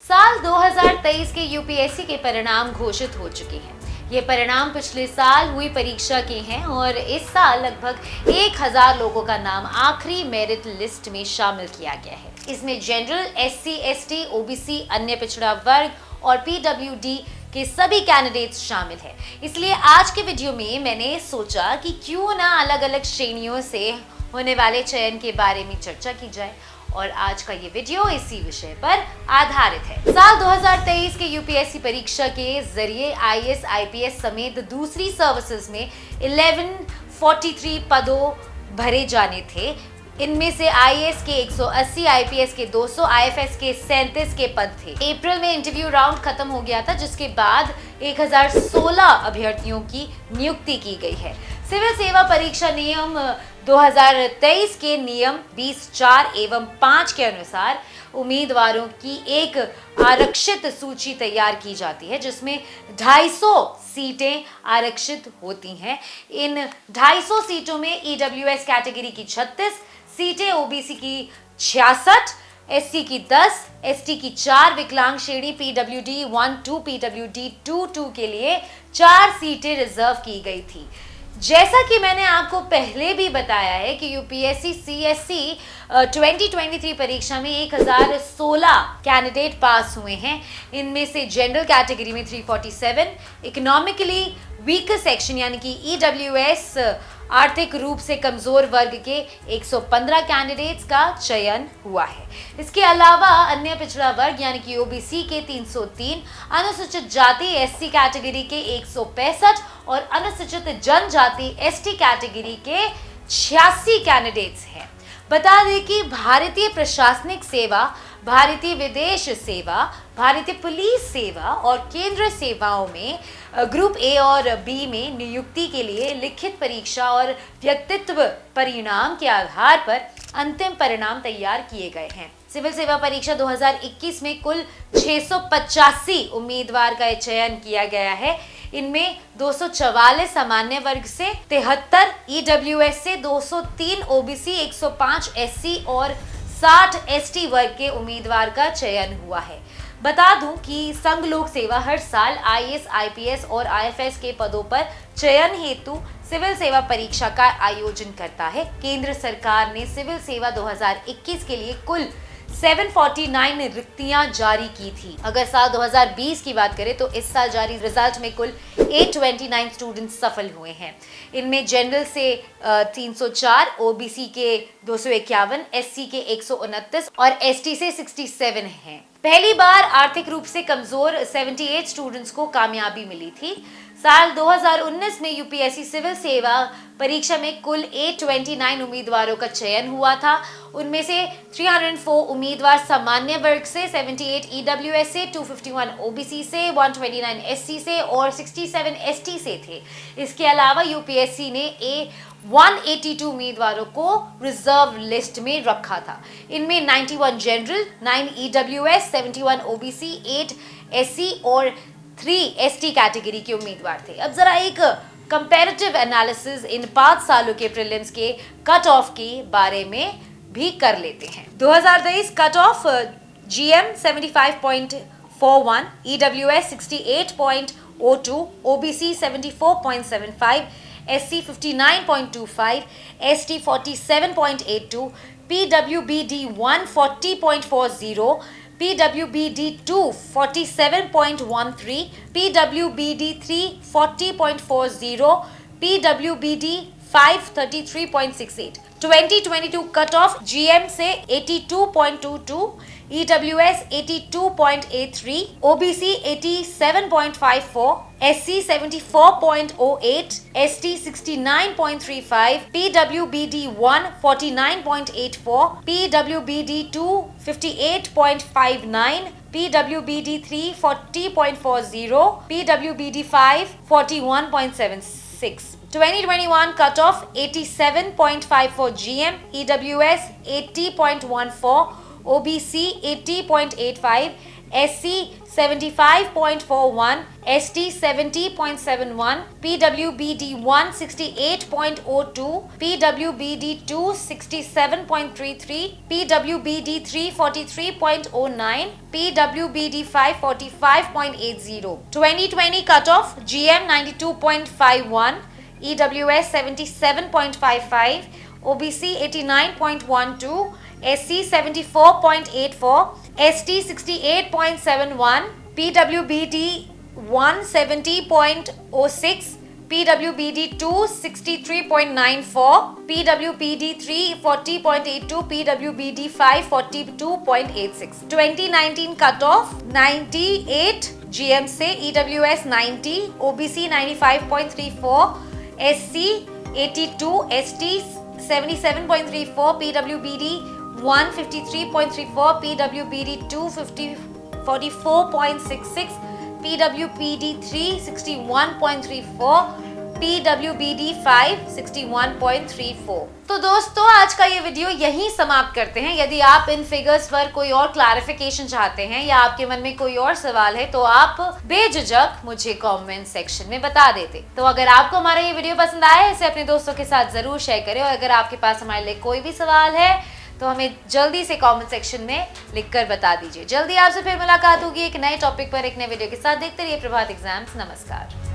साल 2023 के यूपीएससी के परिणाम घोषित हो चुके हैं। ये परिणाम पिछले साल हुई परीक्षा के हैं और इस साल लगभग 1000 लोगों का नाम आखिरी मेरिट लिस्ट में शामिल किया गया है। इसमें जनरल, एससी, एसटी, ओबीसी, अन्य पिछड़ा वर्ग और पीडब्ल्यूडी के सभी कैंडिडेट्स शामिल हैं। इसलिए आज के वीडियो में मैंने सोचा कि क्यों ना अलग अलग श्रेणियों से होने वाले चयन के बारे में चर्चा की जाए और आज का ये वीडियो इसी विषय पर आधारित है। साल 2023 के यूपीएससी परीक्षा के जरिए आईएएस, आईपीएस समेत दूसरी सर्विसेज में 1143 पदों भरे जाने थे। इनमें से आईएएस के 180, आईपीएस के 200, आईएफएस के 37 के पद थे। अप्रैल में इंटरव्यू राउंड खत्म हो गया था, जिसके बाद 1016 अभ्यर्थियों की नियुक्ति की गई है। सिविल सेवा परीक्षा नियम 2023 के नियम 20(4) एवं 5 के अनुसार उम्मीदवारों की एक आरक्षित सूची तैयार की जाती है, जिसमें 250 सीटें आरक्षित होती हैं। इन 250 सीटों में ईडब्ल्यूएस कैटेगरी की 36 सीटें, ओबीसी की 66, एससी की 10, एसटी की 4, विकलांग श्रेणी पीडब्ल्यूडी 1-2, पीडब्ल्यूडी 2-2 के लिए 4 सीटें रिजर्व की गई थी। जैसा कि मैंने आपको पहले भी बताया है कि यूपीएससी सीएससी 2023 परीक्षा में 1016 कैंडिडेट पास हुए हैं। इनमें से जनरल कैटेगरी में 347, इकोनॉमिकली वीकर सेक्शन यानी कि ईडब्ल्यूएस आर्थिक रूप से कमजोर वर्ग के 115 कैंडिडेट्स का चयन हुआ है। इसके अलावा अन्य पिछड़ा वर्ग यानी कि ओबीसी के 303, अनुसूचित जाति एससी कैटेगरी के 165 और अनुसूचित जनजाति एसटी कैटेगरी के 86 कैंडिडेट्स हैं। बता दें कि भारतीय प्रशासनिक सेवा, भारतीय विदेश सेवा, भारतीय पुलिस सेवा और केंद्र सेवाओं में ग्रुप ए और बी में नियुक्ति के लिए लिखित परीक्षा और व्यक्तित्व परिणाम के आधार पर अंतिम परिणाम तैयार किए गए हैं। सिविल सेवा परीक्षा 2021 में कुल 685 उम्मीदवार का चयन किया गया है। इनमें 244 सामान्य वर्ग से, 73 ईडब्ल्यूएस से, 203 ओबीसी, 105 एससी और 60 एसटी वर्ग के उम्मीदवार का चयन हुआ है। बता दूं कि संघ लोक सेवा हर साल आईएएस, आईपीएस और आईएफएस के पदों पर चयन हेतु सिविल सेवा परीक्षा का आयोजन करता है। केंद्र सरकार ने सिविल सेवा 2021 के लिए कुल 749 रिक्तियां जारी की थी। अगर साल 2020 की बात करें तो इस साल जारी रिजल्ट में कुल 829 स्टूडेंट्स सफल हुए हैं। इनमें जनरल से 304, ओबीसी के 251, एससी के 129 और एसटी से 67 हैं। पहली बार आर्थिक रूप से कमजोर 78 स्टूडेंट्स को कामयाबी मिली थी। साल 2019 में यूपीएससी सिविल सेवा परीक्षा में कुल 829 उम्मीदवारों का चयन हुआ था। उनमें से 304 उम्मीदवार सामान्य वर्ग से, 78 ईडब्ल्यूएस से, 251 ओबीसी से, 129 एससी से और 67 एसटी से थे। इसके अलावा यूपीएससी ने 182 उम्मीदवारों को रिजर्व लिस्ट में रखा था। इनमें 91 जनरल, 9 ईडब्ल्यूएस, 71 ओबीसी, 8 एससी और 3 एसटी कैटेगरी के उम्मीदवार थे। अब जरा एक कंपैरेटिव एनालिसिस इन 5 सालों के प्रीलिम्स के कट ऑफ के बारे में भी कर लेते हैं। 2023 cut off GM 75.41, EWS 68.02, OBC 74.75, SC 59.25, ST 47.82, PWBD 1 40.40, PWBD 2 47.13, PWBD 3 40.40, PWBD 5 33.68। 2022 cut off GM से 82.22, EWS 82.83, OBC 87.54, SC 74.08, ST 69.35, PWBD 1 49.84, PWBD 2 58.59, PWBD 3 40.40, PWBD 5 41.76. 2021 cutoff 87.54 GM, EWS 80.14, OBC 80.85, SC 75.41, ST 70.71, PWBD 168.02, PWBD 2 67.33, PWBD 3 43.09, PWBD 5 45.80. 2020 cutoff GM 92.51, EWS 77.55, OBC 89.12, SC 74.84, ST 68.71, PWBD 170.06, PWBD 2 63.94, PWBD 3 40.82, PWBD 5 42.86. 2019 cutoff 98 GM से EWS 90, OBC 95.34, SC 82, ST 77.34, PWBD 153.34, PWBD 44.66, PWBD 3 61.34, PWBD 5 61.34। तो दोस्तों आज का ये video यहीं समाप्त करते हैं। यदि आप इन फिगर्स पर कोई और क्लैरिफिकेशन चाहते हैं या आपके मन में कोई और सवाल है तो आप बेझिझक मुझे कमेंट सेक्शन में बता देते। तो अगर आपको हमारा ये वीडियो पसंद आया है इसे अपने दोस्तों के साथ जरूर शेयर करें और अगर आपके पास हमारे लिए कोई भी सवाल है तो हमें जल्दी से कमेंट सेक्शन में लिखकर बता दीजिए। जल्दी आपसे फिर मुलाकात होगी एक नए टॉपिक पर एक नए वीडियो के साथ। देखते रहिए प्रभात एग्जाम्स। नमस्कार।